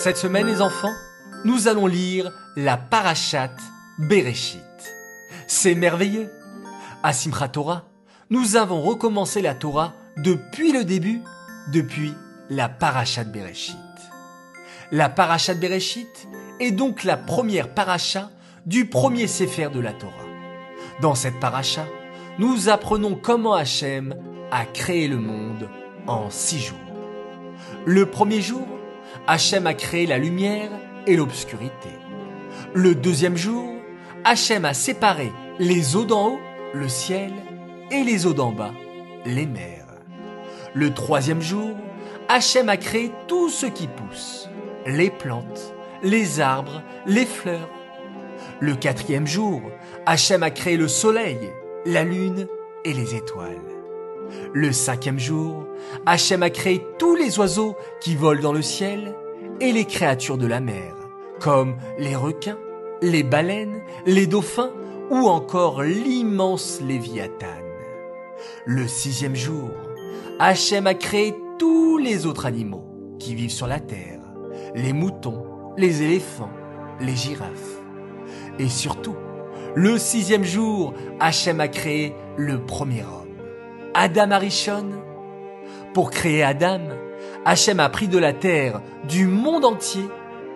Cette semaine, les enfants, nous allons lire la Parashat Bereshit. C'est merveilleux. À Simchat Torah, nous avons recommencé la Torah depuis le début, depuis la Parashat Bereshit. La Parashat Bereshit est donc la première parasha du premier Sefer de la Torah. Dans cette parasha, nous apprenons comment Hachem a créé le monde en 6 jours. Le premier jour, Hachem a créé la lumière et l'obscurité. Le deuxième jour, Hachem a séparé les eaux d'en haut, le ciel, et les eaux d'en bas, les mers. Le troisième jour, Hachem a créé tout ce qui pousse, les plantes, les arbres, les fleurs. Le quatrième jour, Hachem a créé le soleil, la lune et les étoiles. Le cinquième jour, Hachem a créé tous les oiseaux qui volent dans le ciel et les créatures de la mer, comme les requins, les baleines, les dauphins ou encore l'immense Léviathan. Le sixième jour, Hachem a créé tous les autres animaux qui vivent sur la terre, les moutons, les éléphants, les girafes. Et surtout, le sixième jour, Hachem a créé le premier homme, Adam Arishon. Pour créer Adam, Hachem a pris de la terre du monde entier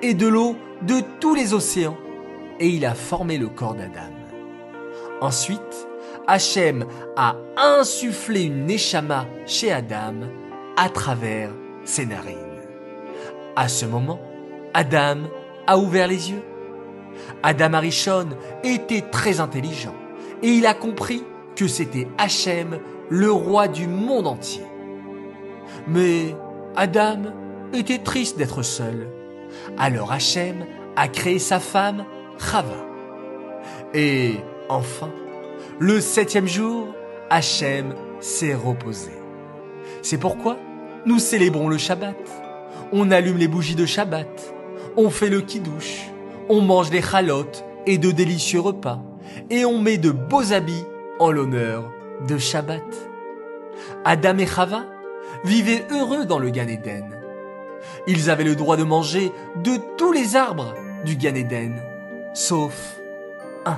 et de l'eau de tous les océans et il a formé le corps d'Adam. Ensuite, Hachem a insufflé une neshama chez Adam à travers ses narines. À ce moment, Adam a ouvert les yeux. Adam Arishon était très intelligent et il a compris que c'était Hachem, le roi du monde entier. Mais Adam était triste d'être seul. Alors Hachem a créé sa femme, Chava. Et enfin, le septième jour, Hachem s'est reposé. C'est pourquoi nous célébrons le Shabbat. On allume les bougies de Shabbat. On fait le kiddush. On mange des chalotes et de délicieux repas. Et on met de beaux habits en l'honneur de Shabbat. Adam et Chava vivaient heureux dans le Gan Eden. Ils avaient le droit de manger de tous les arbres du Gan Eden, sauf un,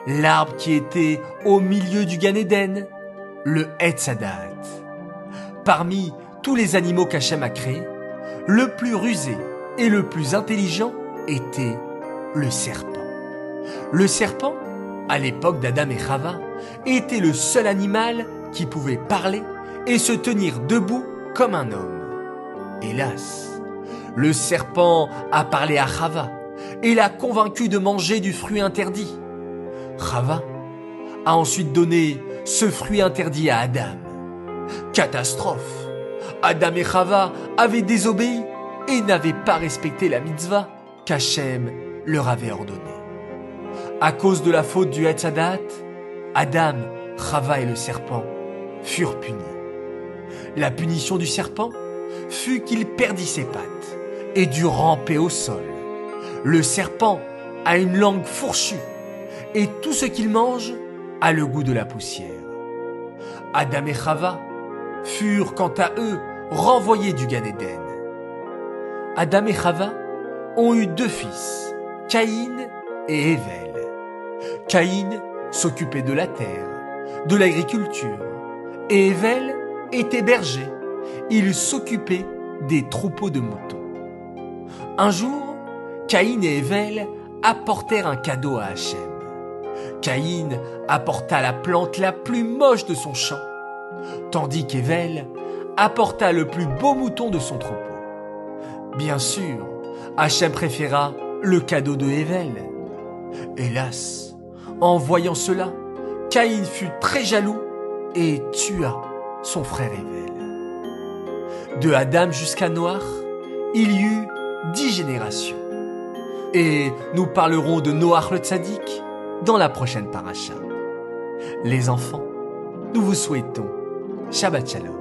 l'arbre qui était au milieu du Gan Eden, le Etz Hadat. Parmi tous les animaux qu'Hachem a créés, le plus rusé et le plus intelligent était le serpent. Le serpent, à l'époque d'Adam et Chava, était le seul animal qui pouvait parler et se tenir debout comme un homme. Hélas, le serpent a parlé à Chava et l'a convaincu de manger du fruit interdit. Chava a ensuite donné ce fruit interdit à Adam. Catastrophe! Adam et Chava avaient désobéi et n'avaient pas respecté la mitzvah qu'Hachem leur avait ordonnée. À cause de la faute du Etz Hadat, Adam, Chava et le serpent furent punis. La punition du serpent fut qu'il perdit ses pattes et dut ramper au sol. Le serpent a une langue fourchue et tout ce qu'il mange a le goût de la poussière. Adam et Chava furent quant à eux renvoyés du Gan Eden. Adam et Chava ont eu 2 fils, Caïn et Hével. Caïn s'occupait de la terre, de l'agriculture, et Hével était berger. Il s'occupait des troupeaux de moutons. Un jour, Caïn et Hével apportèrent un cadeau à Hachem. Caïn apporta la plante la plus moche de son champ, tandis qu'Hével apporta le plus beau mouton de son troupeau. Bien sûr, Hachem préféra le cadeau de Hével. Hélas, en voyant cela, Caïn fut très jaloux et tua son frère Hével. De Adam jusqu'à Noach, il y eut 10 générations. Et nous parlerons de Noach le Tzaddik dans la prochaine parasha. Les enfants, nous vous souhaitons Shabbat Shalom.